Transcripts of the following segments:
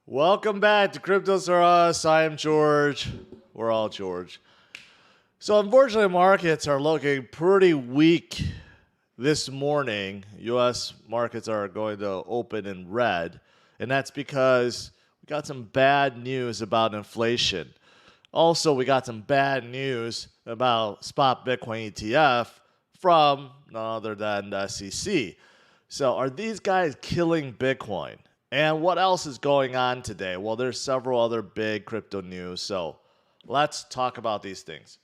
Welcome back to CryptosRUs. I am George. We're all George. So unfortunately, markets are looking pretty weak this morning. U.S. markets are going to open in red, and that's because we got some bad news about inflation. Also, we got some bad news about spot Bitcoin ETF from none other than the SEC. So are these guys killing Bitcoin? And what else is going on today? Well, there's several other big crypto news, so let's talk about these things.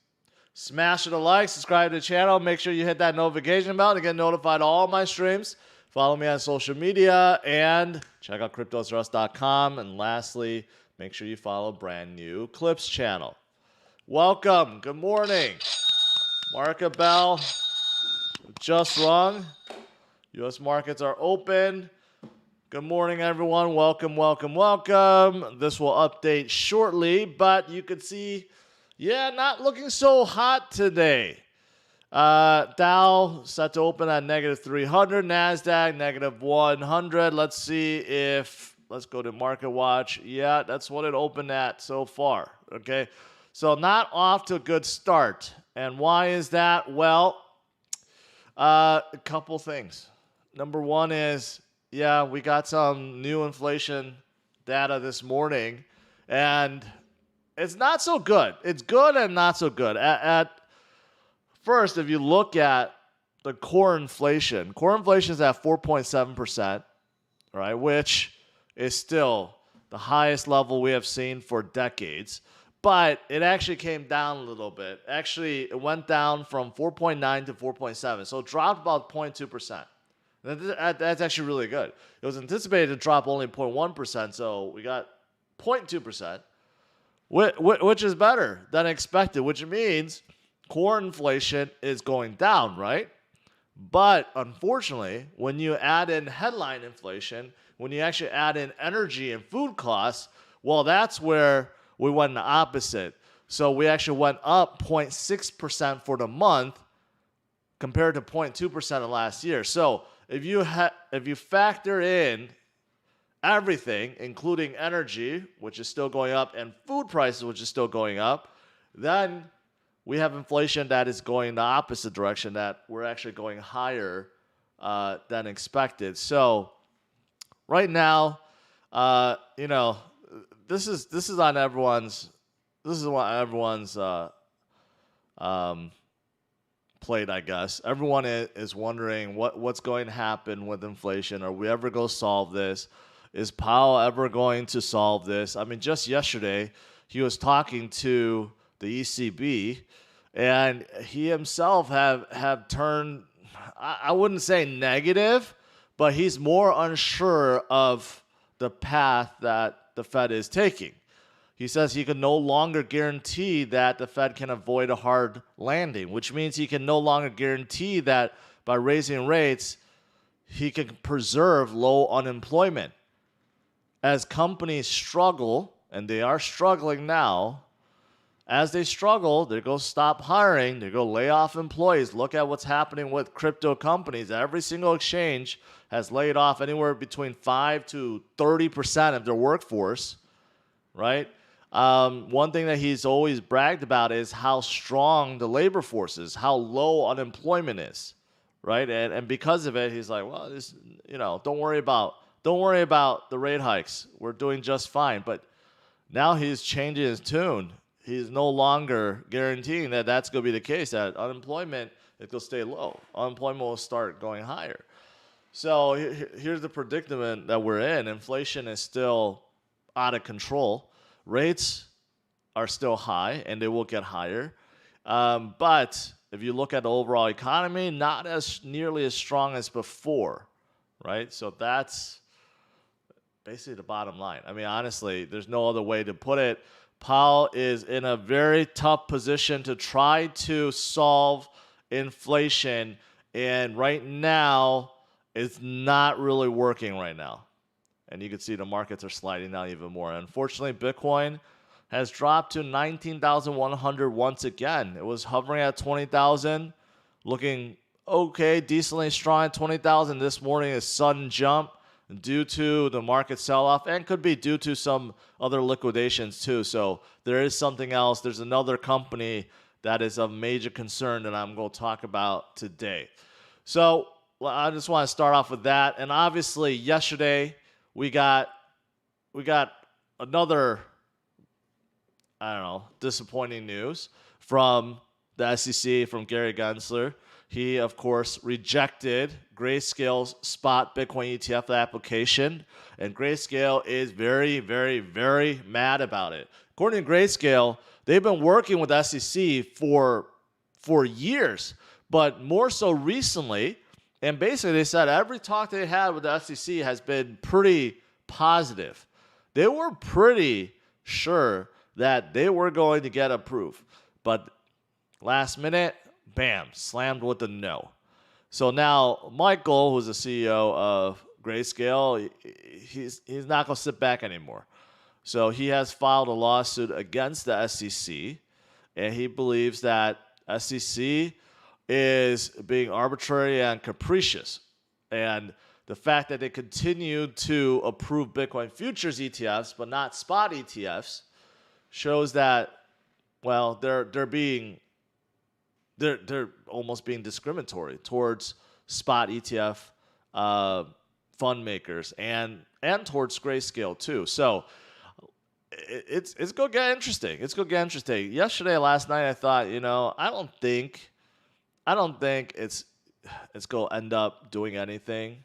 Smash the like, subscribe to the channel, make sure you hit that notification bell to get notified of all my streams. Follow me on social media, and check out CryptosRUs.com. And lastly, make sure you follow brand new Clips channel. Welcome. Good morning. Market bell just rung. U.S. markets are open. Good morning, everyone. Welcome, welcome, welcome. This will update shortly, but you can see, not looking so hot today. Dow set to open at negative 300, NASDAQ negative 100. Let's go to Market Watch. Yeah, that's what it opened at so far, okay? So not off to a good start. And why is that? Well, a couple things. Number one is, we got some new inflation data this morning, and it's not so good. It's good and not so good. At first, if you look at the core inflation is at 4.7%, right, which is still the highest level we have seen for decades. But it actually came down a little bit. Actually, it went down from 4.9 to 4.7, so it dropped about 0.2%. That's actually really good. It was anticipated to drop only 0.1%, so we got 0.2%, which is better than expected, which means core inflation is going down, right? But unfortunately, when you add in headline inflation, when you actually add in energy and food costs, well, that's where we went the opposite. So we actually went up 0.6% for the month compared to 0.2% of last year. So if you factor in everything, including energy, which is still going up, and food prices, which is still going up, then we have inflation that is going the opposite direction, that we're actually going higher than expected. So right now, this is on everyone's plate, I guess. Everyone is wondering what's going to happen with inflation. Are we ever going to solve this? Is Powell ever going to solve this? I mean, just yesterday, he was talking to the ECB, and he himself have turned, I wouldn't say negative, but he's more unsure of the path that the Fed is taking. He says he can no longer guarantee that the Fed can avoid a hard landing, which means he can no longer guarantee that by raising rates, he can preserve low unemployment. As companies struggle, and they are struggling now, as they struggle, they're going to stop hiring, they're going to lay off employees. Look at what's happening with crypto companies. Every single exchange has laid off anywhere between 5 to 30% of their workforce, right? One thing that he's always bragged about is how strong the labor force is, how low unemployment is, right? And because of it, he's like, well, this, don't worry about the rate hikes. We're doing just fine. But now he's changing his tune. He's no longer guaranteeing that that's going to be the case, that unemployment is going to stay low. Unemployment will start going higher. So here's the predicament that we're in. Inflation is still out of control. Rates are still high, and they will get higher. But if you look at the overall economy, not as nearly as strong as before, right? So that's basically the bottom line. I mean, honestly, there's no other way to put it. Powell is in a very tough position to try to solve inflation, and right now, it's not really working right now. And you can see the markets are sliding down even more. Unfortunately, Bitcoin has dropped to 19,100 once again. It was hovering at 20,000, looking okay, decently strong at 20,000. This morning, a sudden jump due to the market sell-off and could be due to some other liquidations too. So there is something else. There's another company that is of major concern that I'm going to talk about today. So I just want to start off with that. And obviously yesterday we got another, I don't know, disappointing news from the SEC, from Gary Gensler. He, of course, rejected Grayscale's spot Bitcoin ETF application, and Grayscale is very, very, very mad about it. According to Grayscale, they've been working with SEC for years, but more so recently, and basically they said every talk they had with the SEC has been pretty positive. They were pretty sure that they were going to get approved, but last minute, bam, slammed with a no. So now Michael, who's the CEO of Grayscale, he's not going to sit back anymore. So he has filed a lawsuit against the SEC, and he believes that SEC is being arbitrary and capricious. And the fact that they continue to approve Bitcoin futures ETFs but not spot ETFs shows that, well, they're almost being discriminatory towards spot ETF fund makers and towards Grayscale too. So it's going to get interesting. It's going to get interesting. Last night, I thought, I don't think it's going to end up doing anything.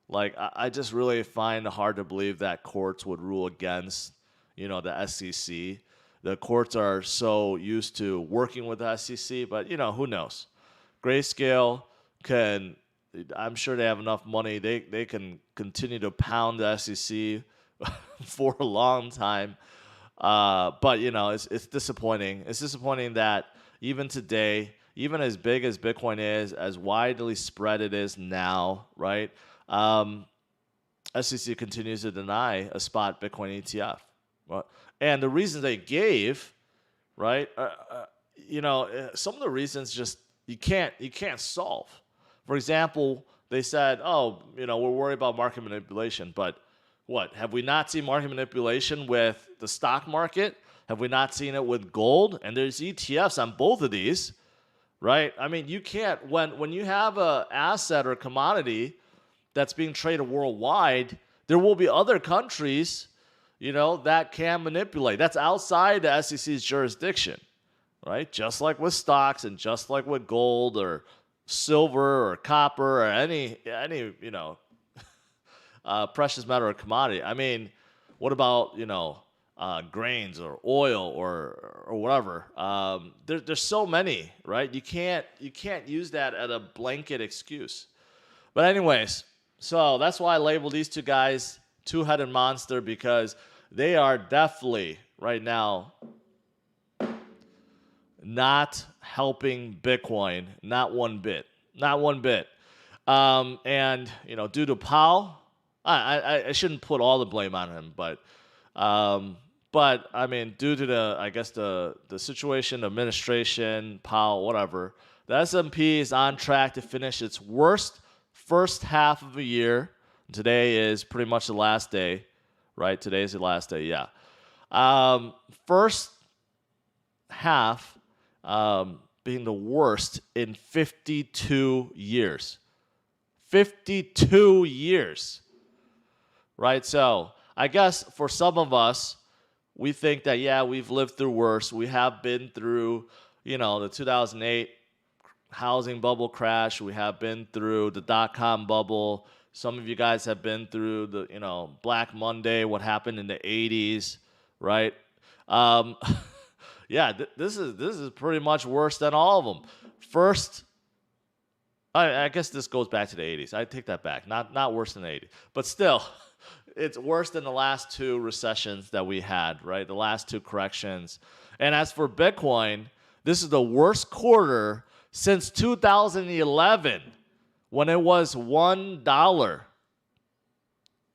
Like, I just really find it hard to believe that courts would rule against, the SEC. The courts are so used to working with the SEC, but, who knows? Grayscale I'm sure they have enough money. They can continue to pound the SEC for a long time. But, it's disappointing. It's disappointing that even today, even as big as Bitcoin is, as widely spread it is now, right? SEC continues to deny a spot Bitcoin ETF. Right? And the reasons they gave, right? Some of the reasons just you can't solve. For example, they said, we're worried about market manipulation, but what? Have we not seen market manipulation with the stock market? Have we not seen it with gold? And there's ETFs on both of these, right? I mean, you can't, when you have an asset or commodity that's being traded worldwide, there will be other countries, that can manipulate. That's outside the SEC's jurisdiction, right? Just like with stocks and just like with gold or silver or copper or any precious metal or commodity. I mean, what about, grains or oil or whatever? There's so many, right? You can't use that as a blanket excuse. But anyways, so that's why I labeled these two guys two-headed monster, because they are definitely right now not helping Bitcoin, not one bit. And due to Powell, I shouldn't put all the blame on him, but I mean, due to the situation, administration, Powell, whatever, the S&P is on track to finish its worst first half of the year. Today is pretty much the last day, right? Today is the last day, yeah. First half being the worst in 52 years. 52 years, right? So I guess for some of us, we think that, yeah, we've lived through worse. We have been through, the 2008 housing bubble crash. We have been through the dot-com bubble. Some of you guys have been through the, Black Monday, what happened in the 80s, right? Yeah, this is pretty much worse than all of them. First, I guess this goes back to the 80s. I take that back. Not worse than the 80s. But still, it's worse than the last two recessions that we had, right? The last two corrections. And as for Bitcoin, this is the worst quarter since 2011. When it was $1.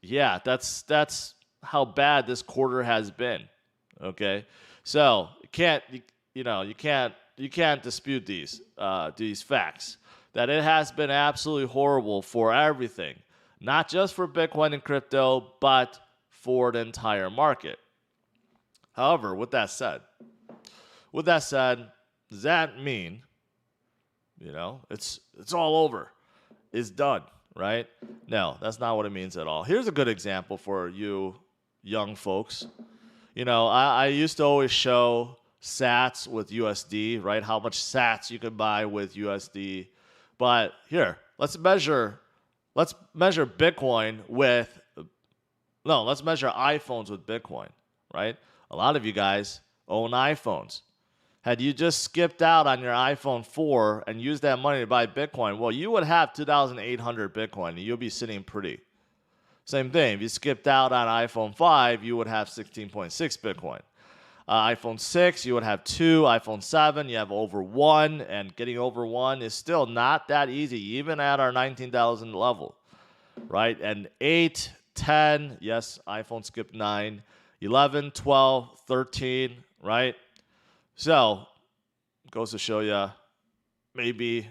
Yeah, that's how bad this quarter has been. Okay, so you can't dispute these facts, that it has been absolutely horrible for everything, not just for Bitcoin and crypto, but for the entire market. However, with that said, does that mean, it's all over? It's done, right? No, that's not what it means at all. Here's a good example for you young folks. I used to always show sats with USD, right? How much sats you can buy with USD. But here, let's measure Bitcoin let's measure iPhones with Bitcoin, right? A lot of you guys own iPhones. Had you just skipped out on your iPhone 4 and used that money to buy Bitcoin, well, you would have 2,800 Bitcoin, and you'll be sitting pretty. Same thing. If you skipped out on iPhone 5, you would have 16.6 Bitcoin. iPhone 6, you would have 2. iPhone 7, you have over 1. And getting over 1 is still not that easy, even at our 19,000 level, right? And 8, 10, yes, iPhone skipped 9, 11, 12, 13, right? So, goes to show you, maybe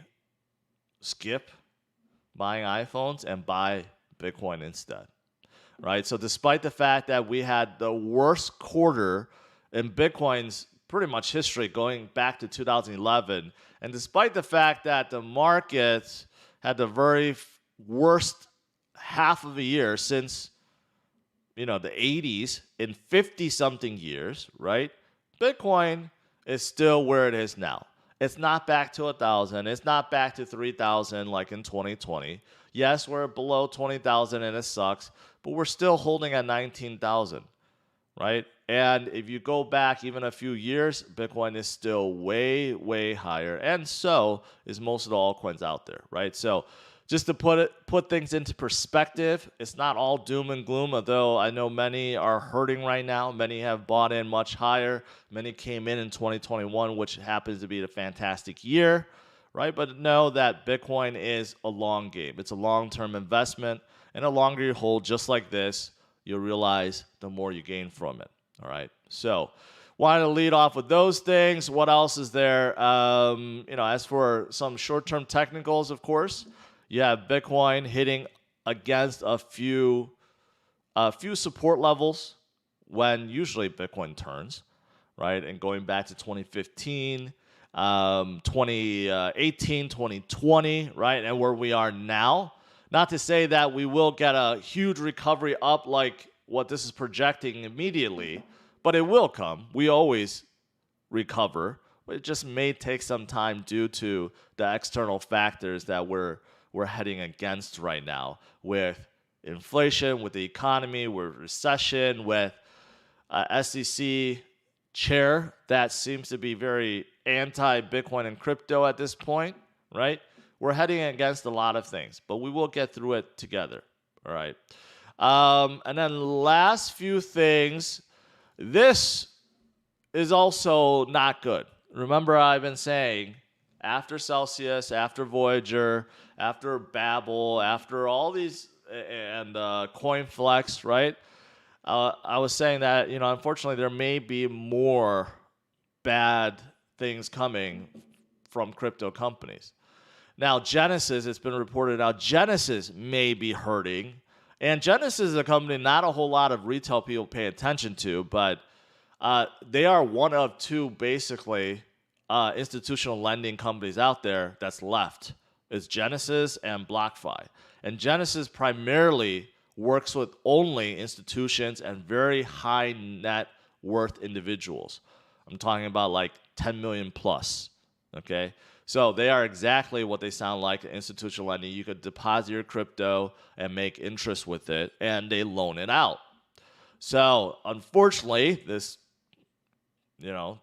skip buying iPhones and buy Bitcoin instead, right? So despite the fact that we had the worst quarter in Bitcoin's pretty much history going back to 2011, and despite the fact that the market had the very worst half of a year since, the 80s in 50-something years, right? Bitcoin is still where it is now. It's not back to 1,000. It's not back to 3,000 like in 2020. Yes, we're below 20,000 and it sucks, but we're still holding at 19,000, right? And if you go back even a few years, Bitcoin is still way, way higher. And so is most of the altcoins out there, right? So just to put things into perspective, it's not all doom and gloom, although I know many are hurting right now. Many have bought in much higher. Many came in 2021, which happens to be a fantastic year, right? But know that Bitcoin is a long game. It's a long-term investment, and the longer you hold just like this, you'll realize the more you gain from it, all right? So wanted to lead off with those things. What else is there? As for some short-term technicals, of course, you have Bitcoin hitting against a few support levels when usually Bitcoin turns, right? And going back to 2015, 2018, 2020, right? And where we are now. Not to say that we will get a huge recovery up like what this is projecting immediately, but it will come. We always recover, but it just may take some time due to the external factors that we're heading against right now, with inflation, with the economy, with recession, with SEC chair that seems to be very anti-Bitcoin and crypto at this point, right? We're heading against a lot of things, but we will get through it together, all right? And then last few things, this is also not good. Remember, I've been saying, after Celsius, after Voyager, after Babel, after all these, and CoinFlex, right? I was saying that, unfortunately, there may be more bad things coming from crypto companies. Now, Genesis, it's been reported now, Genesis may be hurting. And Genesis is a company not a whole lot of retail people pay attention to, but they are one of two, basically, institutional lending companies out there that's left. It's Genesis and BlockFi. And Genesis primarily works with only institutions and very high net worth individuals. I'm talking about like 10 million plus, okay? So they are exactly what they sound like, institutional lending. You could deposit your crypto and make interest with it, and they loan it out. So unfortunately, this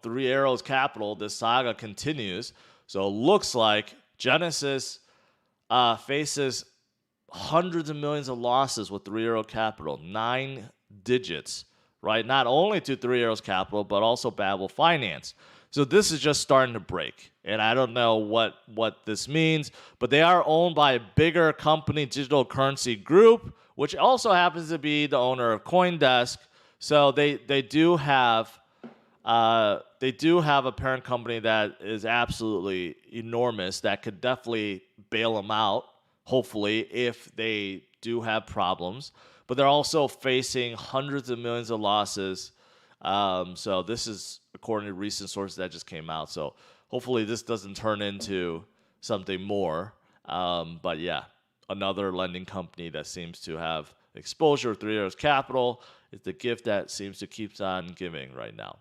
Three Arrows Capital, this saga continues. So it looks like Genesis faces hundreds of millions of losses with Three Arrows Capital, 9 digits, right? Not only to Three Arrows Capital, but also Babel Finance. So this is just starting to break. And I don't know what this means, but they are owned by a bigger company, Digital Currency Group, which also happens to be the owner of CoinDesk. So they do have a parent company that is absolutely enormous that could definitely bail them out, hopefully, if they do have problems, but they're also facing hundreds of millions of losses. So this is according to recent sources that just came out. So hopefully this doesn't turn into something more. But yeah, another lending company that seems to have exposure to ITrustCapital is the gift that seems to keep on giving right now.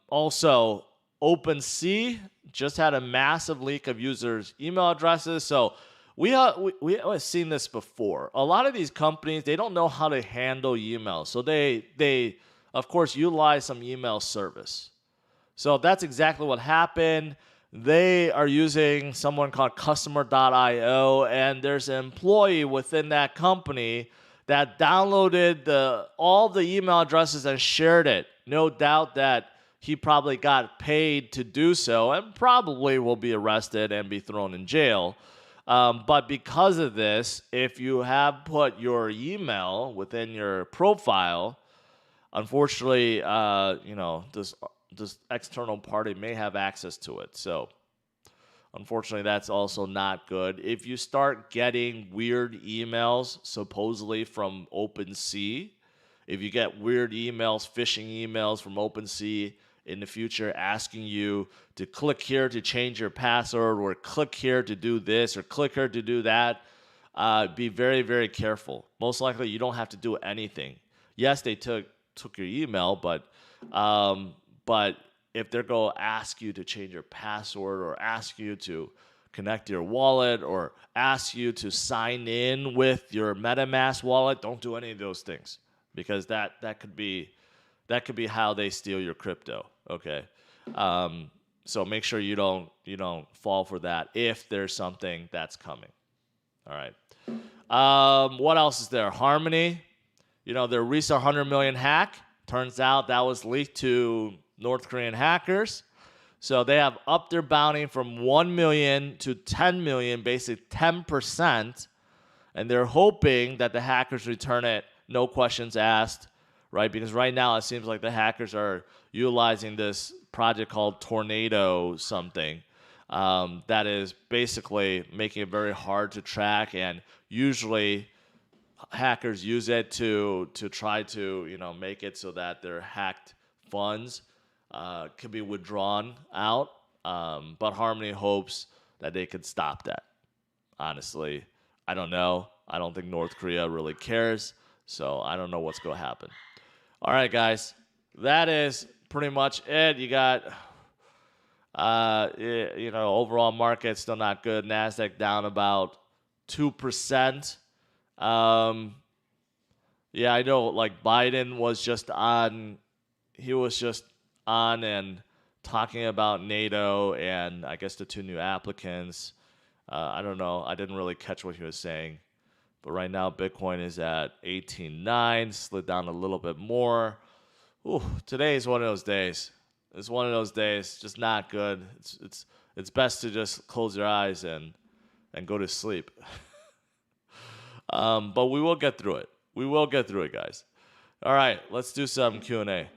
Also, OpenSea just had a massive leak of users' email addresses. So we have seen this before. A lot of these companies, they don't know how to handle email. So they of course utilize some email service. So that's exactly what happened. They are using someone called customer.io, and there's an employee within that company that downloaded all the email addresses and shared it. No doubt that he probably got paid to do so and probably will be arrested and be thrown in jail. But because of this, if you have put your email within your profile, unfortunately, this external party may have access to it. So unfortunately, that's also not good. If you start getting weird emails, supposedly from OpenSea, if you get weird emails, phishing emails from OpenSea in the future asking you to click here to change your password, or click here to do this, or click here to do that, be very, very careful. Most likely, you don't have to do anything. Yes, they took your email, but if they're going to ask you to change your password, or ask you to connect your wallet, or ask you to sign in with your MetaMask wallet, don't do any of those things, because that could be how they steal your crypto. Okay, so make sure you don't fall for that if there's something that's coming. All right. What else is there? Harmony. Their recent 100 million hack. Turns out that was leaked to North Korean hackers. So they have upped their bounty from 1 million to 10 million, basically 10%. And they're hoping that the hackers return it, no questions asked, right? Because right now it seems like the hackers are utilizing this project called Tornado something that is basically making it very hard to track. And usually hackers use it to try to make it so that their hacked funds can be withdrawn out. But Harmony hopes that they could stop that. Honestly, I don't know. I don't think North Korea really cares. So I don't know what's going to happen. All right, guys. That is pretty much it. You got, overall market still not good. NASDAQ down about 2%. Yeah, I know, like Biden was just on, and talking about NATO and I guess the two new applicants. I don't know. I didn't really catch what he was saying. But right now, Bitcoin is at 18.9, slid down a little bit more. Ooh, today is one of those days. It's one of those days, just not good. It's best to just close your eyes and go to sleep. But we will get through it. We will get through it, guys. All right, let's do some Q&A.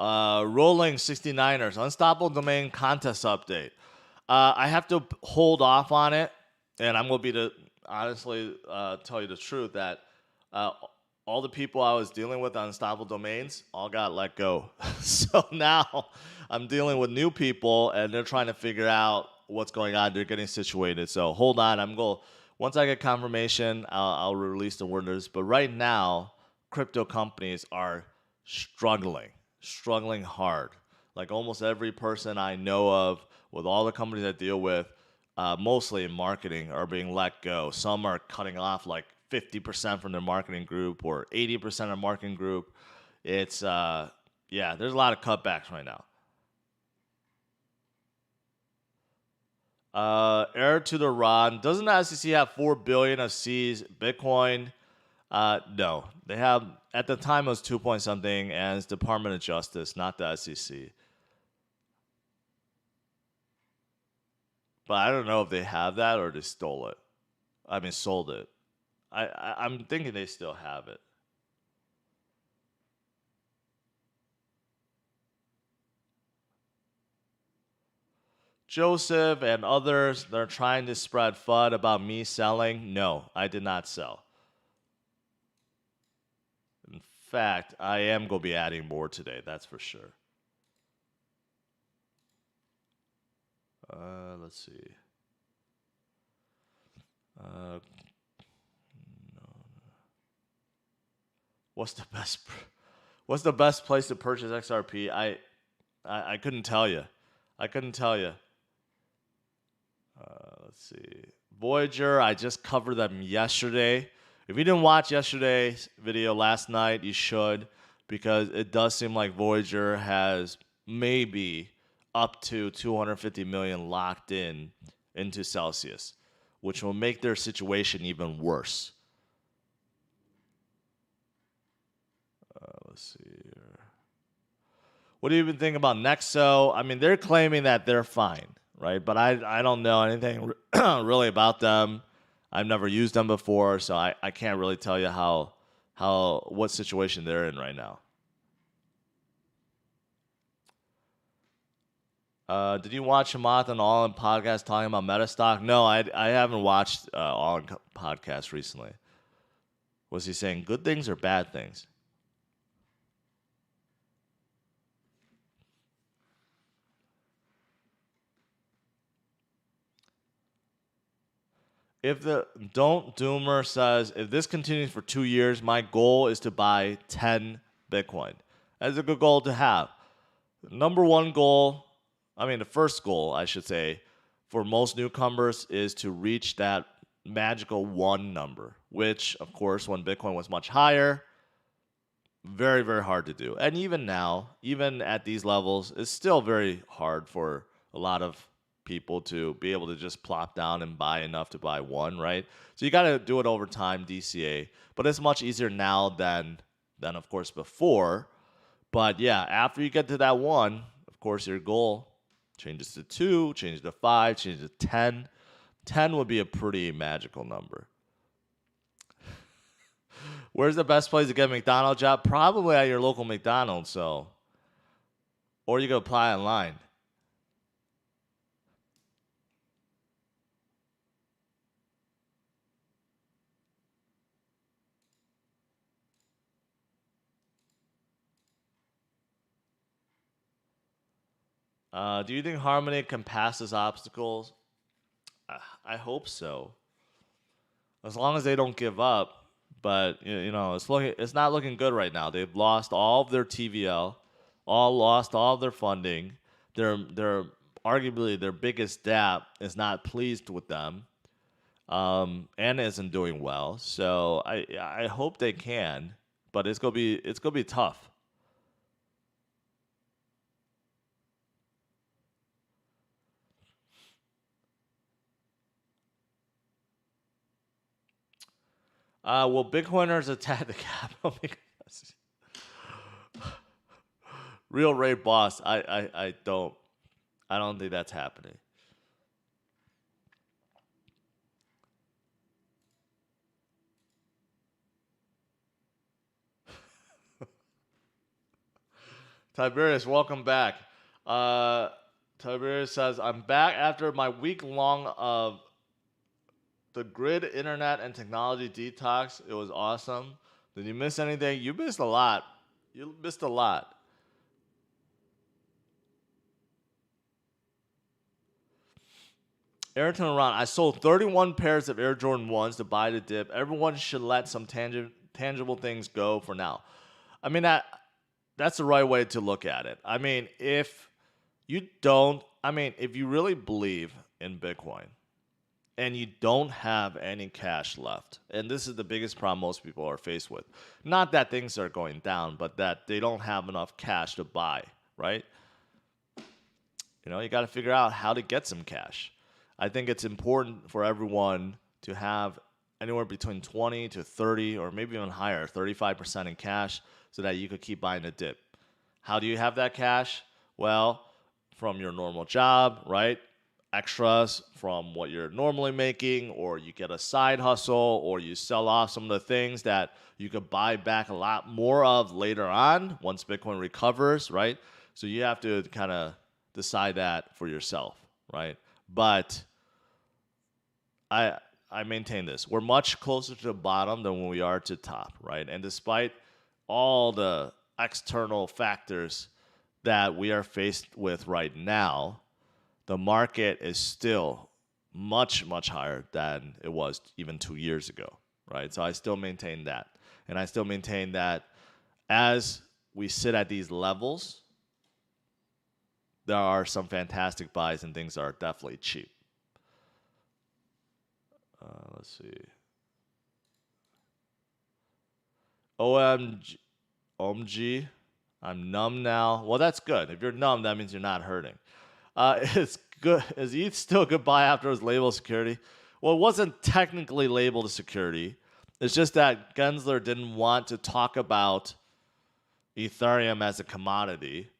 Rolling 69ers, Unstoppable Domain contest update. I have to hold off on it, and I'm going to honestly tell you the truth that all the people I was dealing with on Unstoppable Domains all got let go. So now I'm dealing with new people, and they're trying to figure out what's going on. They're getting situated. So hold on. Once I get confirmation, I'll release the winners. But right now, crypto companies are struggling hard. Like almost every person I know of, with all the companies I deal with, mostly in marketing, are being let go. Some are cutting off like 50% from their marketing group or 80% of marketing group. It's, there's a lot of cutbacks right now. Heir to the Ron. Doesn't the SEC have 4 billion of seized Bitcoin? No. They have, at the time it was 2 point something, and it's Department of Justice, not the SEC. But I don't know if they have that or they stole it. I mean, sold it. I'm thinking they still have it. Joseph and others, they're trying to spread FUD about me selling. No, I did not sell. In fact, I am going to be adding more today, that's for sure. Let's see. Uh, what's the best? What's the best place to purchase XRP? I couldn't tell you. I couldn't tell you. Let's see. Voyager, I just covered them yesterday. If you didn't watch yesterday's video last night, you should, because it does seem like Voyager has maybe up to 250 million locked in into Celsius, which will make their situation even worse. Let's see here. What do you even think about Nexo? I mean, they're claiming that they're fine, right? But I don't know anything really about them. I've never used them before, so I can't really tell you what situation they're in right now. Did you watch Hamath and All In podcast talking about Metastock? No, I haven't watched All In podcast recently. Was he saying good things or bad things? If the Don't Doomer says, if this continues for 2 years, my goal is to buy 10 Bitcoin. That's a good goal to have. Number one goal, the first goal, I should say, for most newcomers is to reach that magical 1 number, which, of course, when Bitcoin was much higher, very, very hard to do. And even now, even at these levels, it's still very hard for a lot of people to be able to just plop down and buy enough to buy 1, right? So you got to do it over time, DCA. But it's much easier now than of course, before. But yeah, after you get to that 1, of course, your goal changes to 2, changes to 5, changes to 10. 10 would be a pretty magical number. Where's the best place to get a McDonald's job? Probably at your local McDonald's, or you can apply online. Do you think Harmony can pass this obstacles? I hope so. As long as they don't give up. But it's not looking good right now. They've lost all of their TVL, lost all of their funding. They're arguably their biggest DApp is not pleased with them, and isn't doing well. So I hope they can, but it's gonna be tough. Will Bitcoiners attack the Capitol? Because real rate boss, I don't think that's happening. Tiberius, welcome back. Tiberius says, I'm back after my week long of the grid, internet, and technology detox. It was awesome. Did you miss anything? You missed a lot. You missed a lot. Ayrton Ron, I sold 31 pairs of Air Jordan 1s to buy the dip. Everyone should let some tangible things go for now. That's the right way to look at it. If you really believe in Bitcoin and you don't have any cash left, and this is the biggest problem most people are faced with, not that things are going down, but that they don't have enough cash to buy, right? You got to figure out how to get some cash. I think it's important for everyone to have anywhere between 20 to 30 or maybe even higher, 35% in cash so that you could keep buying a dip. How do you have that cash? Well, from your normal job, right? extras from what you're normally making, or you get a side hustle, or you sell off some of the things that you could buy back a lot more of later on once Bitcoin recovers, right? So you have to kind of decide that for yourself, right? But I I maintain this. We're much closer to the bottom than when we are to top, right? And despite all the external factors that we are faced with right now, the market is still much, much higher than it was even 2 years ago, right? So I still maintain that. And I still maintain that as we sit at these levels, there are some fantastic buys and things that are definitely cheap. Let's see. OMG, I'm numb now. Well, that's good. If you're numb, that means you're not hurting. It's good. Is ETH still a good buy after it was labeled security? Well, it wasn't technically labeled a security. It's just that Gensler didn't want to talk about Ethereum as a commodity,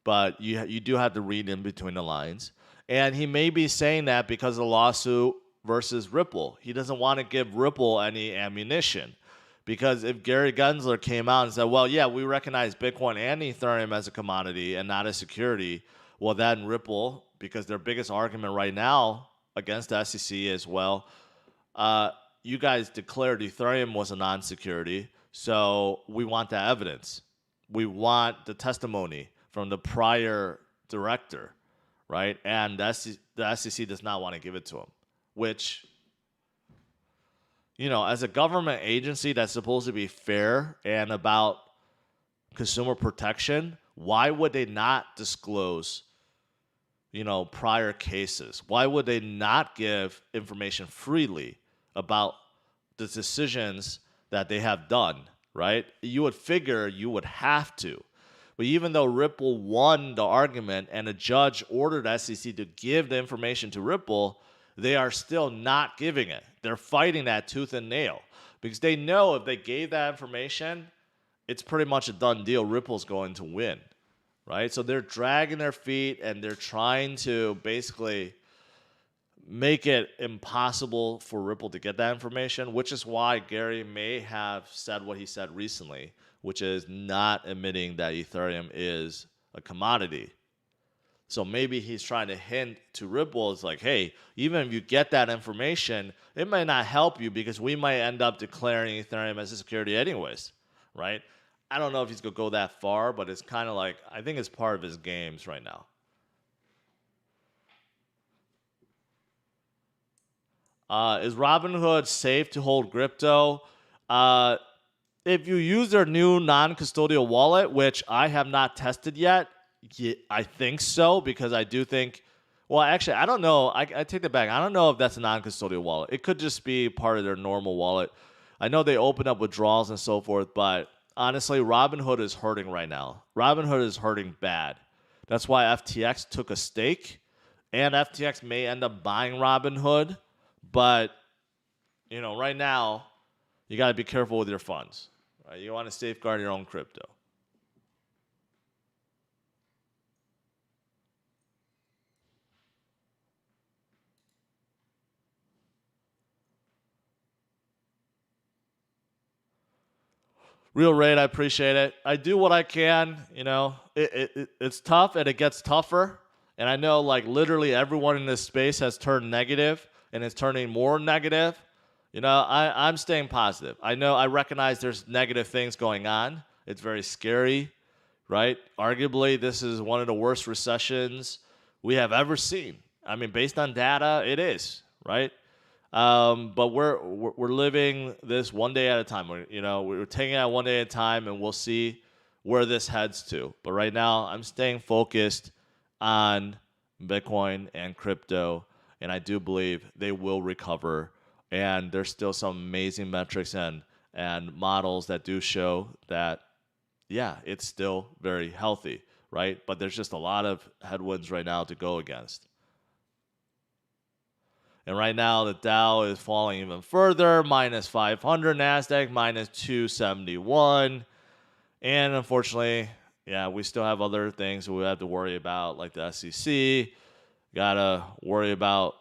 but you do have to read in between the lines. And he may be saying that because of the lawsuit versus Ripple. He doesn't want to give Ripple any ammunition. Because if Gary Gensler came out and said, well, yeah, we recognize Bitcoin and Ethereum as a commodity and not a security, well, then Ripple, because their biggest argument right now against the SEC is, well, you guys declared Ethereum was a non-security, so we want that evidence. We want the testimony from the prior director, right? And the SEC does not want to give it to him, which, as a government agency that's supposed to be fair and about consumer protection, why would they not disclose, prior cases? Why would they not give information freely about the decisions that they have done, right? You would figure you would have to. But even though Ripple won the argument and a judge ordered SEC to give the information to Ripple, they are still not giving it. They're fighting that tooth and nail because they know if they gave that information, it's pretty much a done deal. Ripple's going to win, right? So they're dragging their feet and they're trying to basically make it impossible for Ripple to get that information, which is why Gary may have said what he said recently, which is not admitting that Ethereum is a commodity. So maybe he's trying to hint to Ripple, it's like, hey, even if you get that information, it might not help you because we might end up declaring Ethereum as a security anyways, right? I don't know if he's going to go that far, but it's kind of like, I think it's part of his games right now. Is Robinhood safe to hold crypto? If you use their new non-custodial wallet, which I have not tested yet, I think so, because I do think, well, actually, I don't know. I take that back. I don't know if that's a non-custodial wallet. It could just be part of their normal wallet. I know they open up withdrawals and so forth, but honestly, Robinhood is hurting right now. Robinhood is hurting bad. That's why FTX took a stake, and FTX may end up buying Robinhood, but, right now, you got to be careful with your funds. Right? You want to safeguard your own crypto. Real Raid, I appreciate it. I do what I can. It's tough and it gets tougher. And I know literally everyone in this space has turned negative and is turning more negative. I'm staying positive. I recognize there's negative things going on. It's very scary, right? Arguably, this is one of the worst recessions we have ever seen. I mean, based on data, it is, right? But we're living this one day at a time. We're taking it one day at a time, and we'll see where this heads to. But right now, I'm staying focused on Bitcoin and crypto, and I do believe they will recover. And there's still some amazing metrics and models that do show that, yeah, it's still very healthy, right? But there's just a lot of headwinds right now to go against. And right now, the Dow is falling even further, minus 500, NASDAQ minus 271. And unfortunately, yeah, we still have other things we have to worry about, like the SEC, Gotta worry about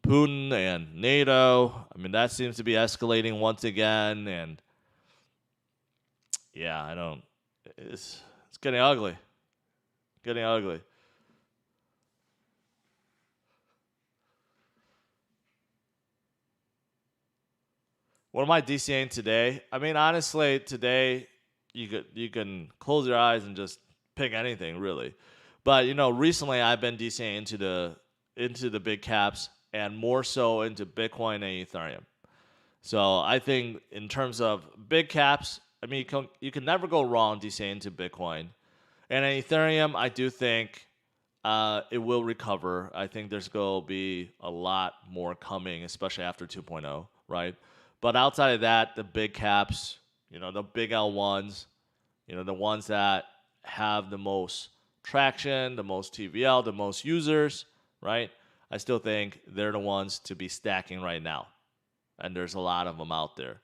Putin and NATO. I mean, that seems to be escalating once again, and yeah, I don't. It's getting ugly. Getting ugly. What am I DCAing today? I mean, honestly, today you can close your eyes and just pick anything really. But recently I've been DCAing into the big caps and more so into Bitcoin and Ethereum. So I think in terms of big caps, I mean you can never go wrong DCAing into Bitcoin. And in Ethereum, I do think it will recover. I think there's going to be a lot more coming, especially after 2.0, right? But outside of that, the big caps, the big L1s, the ones that have the most traction, the most TVL, the most users, right? I still think they're the ones to be stacking right now. And there's a lot of them out there.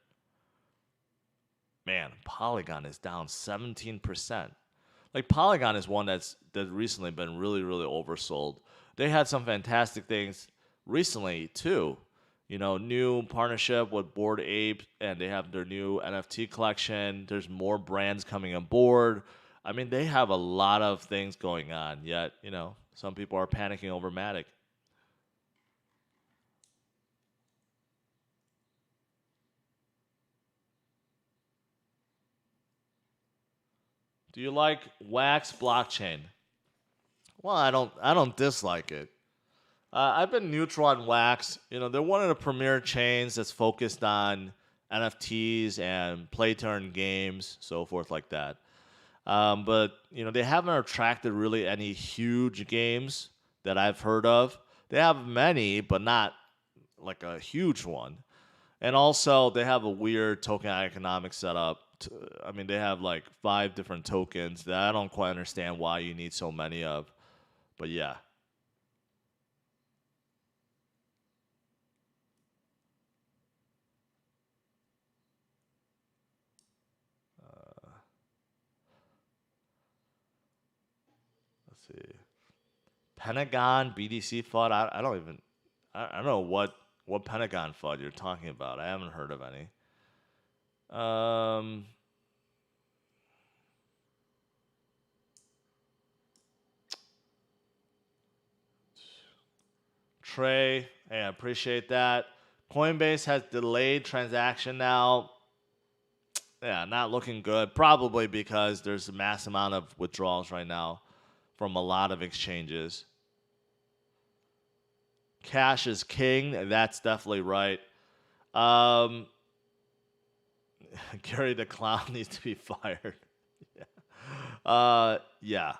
Man, Polygon is down 17%. Like Polygon is one that's recently been really really oversold. They had some fantastic things recently too. New partnership with Bored Ape, and they have their new NFT collection. There's more brands coming on board. I mean, they have a lot of things going on. Yet, some people are panicking over Matic. Do you like Wax blockchain? Well, I don't dislike it. I've been neutral on Wax. They're one of the premier chains that's focused on NFTs and play to earn games, so forth like that. But they haven't attracted really any huge games that I've heard of. They have many, but not like a huge one. And also, they have a weird token economic setup. I mean, they have like 5 different tokens that I don't quite understand why you need so many of. But yeah. Let's see. Pentagon BDC FUD. I don't even. I don't know what Pentagon FUD you're talking about. I haven't heard of any. Um, Trey, hey, I appreciate that. Coinbase has delayed transaction now. Yeah, not looking good. Probably because there's a mass amount of withdrawals right now from a lot of exchanges. Cash is king. That's definitely right. Um, Gary the Clown needs to be fired. Yeah.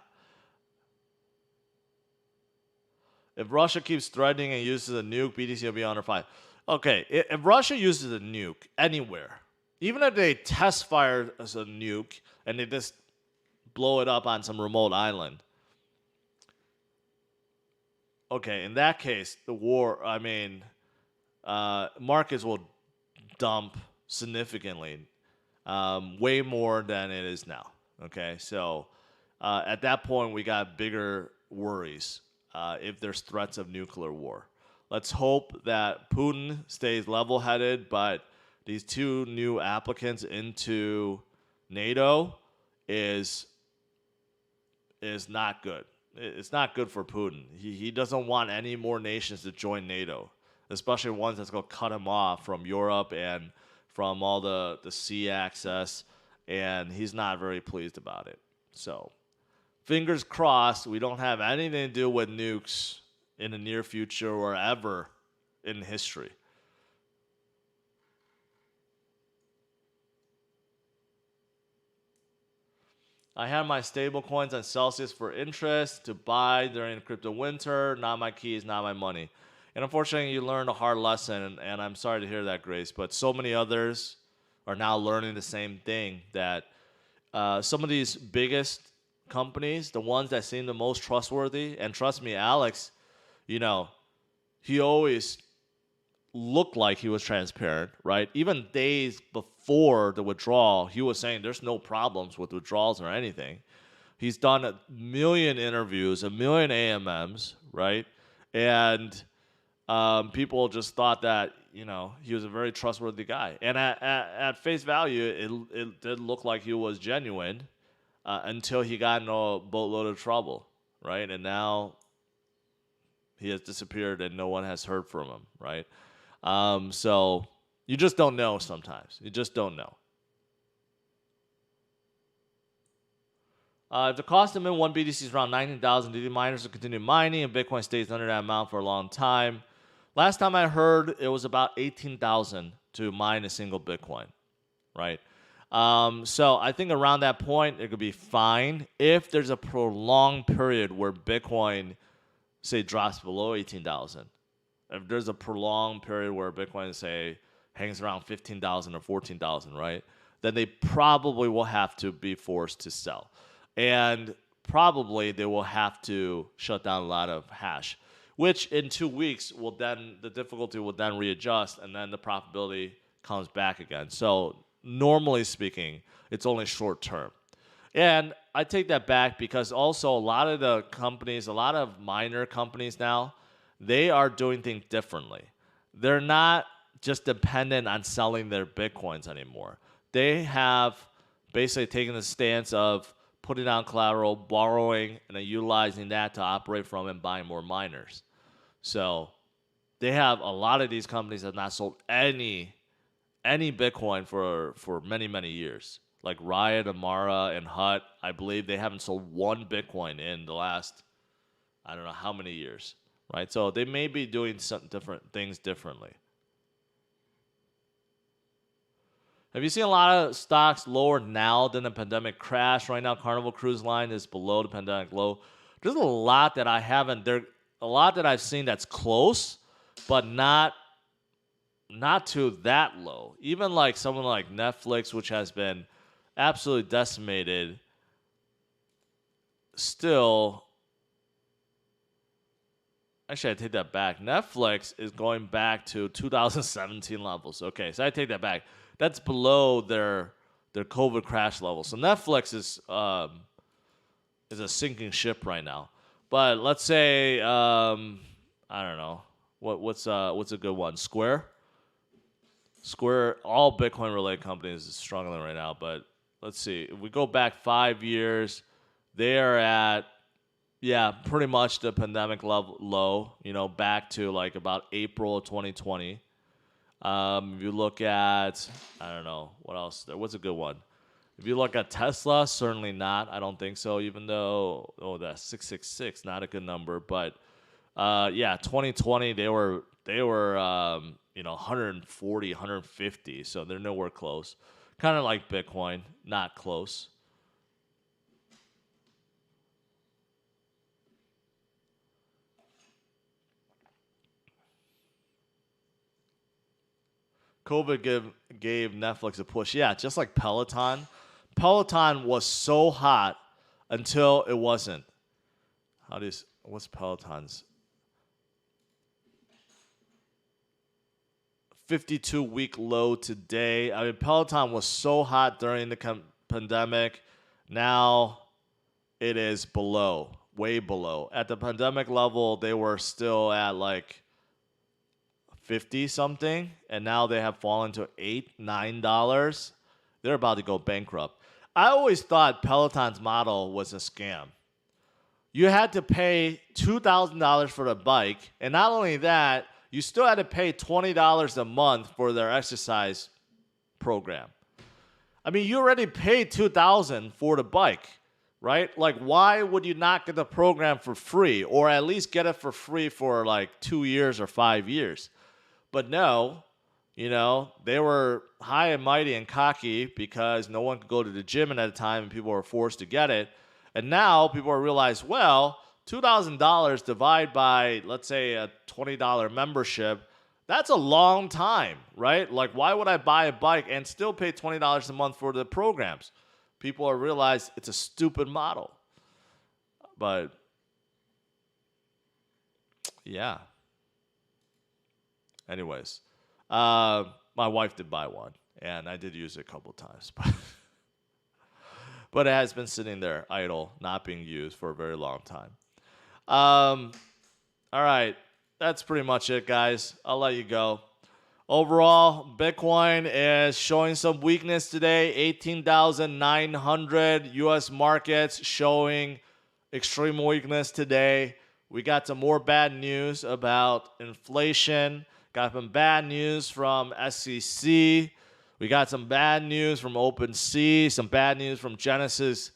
If Russia keeps threatening and uses a nuke, BTC will be under 5. Okay, if Russia uses a nuke anywhere, even if they test fire as a nuke and they just blow it up on some remote island, okay, in that case, the war, I mean, markets will dump significantly, way more than it is now. Okay, so at that point, we got bigger worries if there's threats of nuclear war. Let's hope that Putin stays level headed, but these 2 new applicants into NATO is is not good. It's not good for Putin. He doesn't want any more nations to join NATO, especially ones that's going to cut him off from Europe and from all the sea access, and he's not very pleased about it. So, fingers crossed, we don't have anything to do with nukes in the near future or ever in history. I have my stable coins on Celsius for interest to buy during crypto winter. Not my keys, not my money. And unfortunately, you learned a hard lesson, and I'm sorry to hear that, Grace. But so many others are now learning the same thing that some of these biggest companies, the ones that seem the most trustworthy, and trust me, Alex, you know, he always looked like he was transparent, right? Even days before the withdrawal, he was saying there's no problems with withdrawals or anything. He's done a million interviews, a million AMMs, right? And people just thought that he was a very trustworthy guy. And at face value, it did look like he was genuine until he got in a boatload of trouble, right? And now he has disappeared and no one has heard from him, right? So you just don't know sometimes. You just don't know. If the cost to mint one BTC is around 19,000, do the miners will continue mining and Bitcoin stays under that amount for a long time? Last time I heard, it was about 18,000 to mine a single Bitcoin, right? So I think around that point, it could be fine. If there's a prolonged period where Bitcoin, say, drops below 18,000, if there's a prolonged period where Bitcoin, say, hangs around 15,000 or 14,000, right? Then they probably will have to be forced to sell. And probably they will have to shut down a lot of hash, which in 2 weeks will then, the difficulty will then readjust and then the profitability comes back again. So normally speaking, it's only short term. And I take that back because also a lot of the companies, a lot of miner companies now, they are doing things differently. They're not just dependent on selling their Bitcoins anymore. They have basically taken the stance of putting down collateral, borrowing, and then utilizing that to operate from and buying more miners. So they have a lot of these companies have not sold any Bitcoin for many, many years. Like Riot, Amara, and Hut, I believe they haven't sold one Bitcoin in the last, I don't know how many years, right? So they may be doing some different things differently. Have you seen a lot of stocks lower now than the pandemic crash? Right now, Carnival Cruise Line is below the pandemic low. There's a lot that I haven't. There a lot that I've seen that's close, but not to that low. Even like someone like Netflix, which has been absolutely decimated, still. Actually, I take that back. Netflix is going back to 2017 levels. Okay, so I take that back. That's below their COVID crash level. So Netflix is a sinking ship right now. But let's say I don't know what's a good one. Square, all Bitcoin related companies is struggling right now. But let's see, if we go back 5 years, they are at pretty much the pandemic level low. Back to like about April of 2020. If you look at, I don't know, what else there? What's a good one? If you look at Tesla, certainly not. I don't think so, even though, that's 666, not a good number. But, 2020, they were 140, 150, so they're nowhere close. Kind of like Bitcoin, not close. COVID gave Netflix a push. Yeah, just like Peloton. Peloton was so hot until it wasn't. What's Peloton's 52-week low today? I mean, Peloton was so hot during the pandemic. Now it is below, way below. At the pandemic level, they were still at like 50 something, and now they have fallen to $8-9. They're about to go bankrupt. I always thought Peloton's model was a scam. You had to pay $2,000 for the bike, and not only that, you still had to pay $20 a month for their exercise program. I mean, you already paid $2,000 for the bike, right? Like, why would you not get the program for free, or at least get it for free for like 2 years or 5 years? But no, they were high and mighty and cocky because no one could go to the gym at a time and people were forced to get it. And now people are realized, well, $2,000 divided by, let's say, a $20 membership, that's a long time, right? Like, why would I buy a bike and still pay $20 a month for the programs? People are realized it's a stupid model. But, yeah. Anyways, my wife did buy one, and I did use it a couple times, but it has been sitting there idle, not being used for a very long time. All right. That's pretty much it, guys. I'll let you go. Overall, Bitcoin is showing some weakness today. 18,900 US markets showing extreme weakness today. We got some more bad news about inflation. Got some bad news from SEC. We got some bad news from OpenSea. Some bad news from Genesis.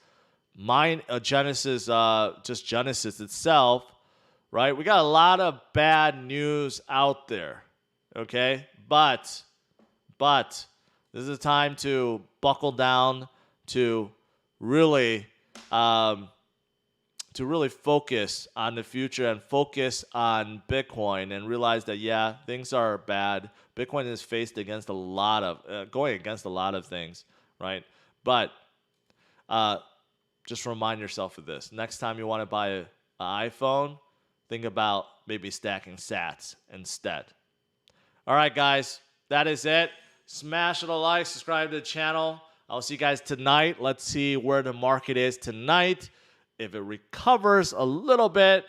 Genesis itself. Right? We got a lot of bad news out there. Okay? But this is a time to buckle down, to really focus on the future and focus on Bitcoin and realize that, yeah, things are bad. Bitcoin is faced against going against a lot of things, right? But just remind yourself of this. Next time you want to buy an iPhone, think about maybe stacking sats instead. All right, guys, that is it. Smash the like, subscribe to the channel. I'll see you guys tonight. Let's see where the market is tonight. If it recovers a little bit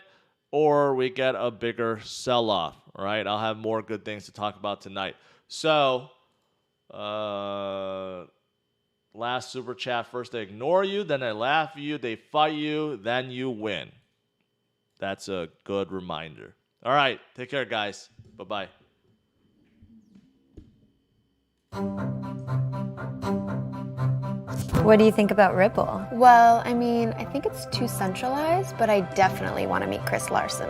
or we get a bigger sell-off. All right, I'll have more good things to talk about tonight. So, last super chat. First they ignore you, then they laugh at you, they fight you, then you win. That's a good reminder. All right, take care, guys. Bye-bye. What do you think about Ripple? Well, I mean, I think it's too centralized, but I definitely want to meet Chris Larson.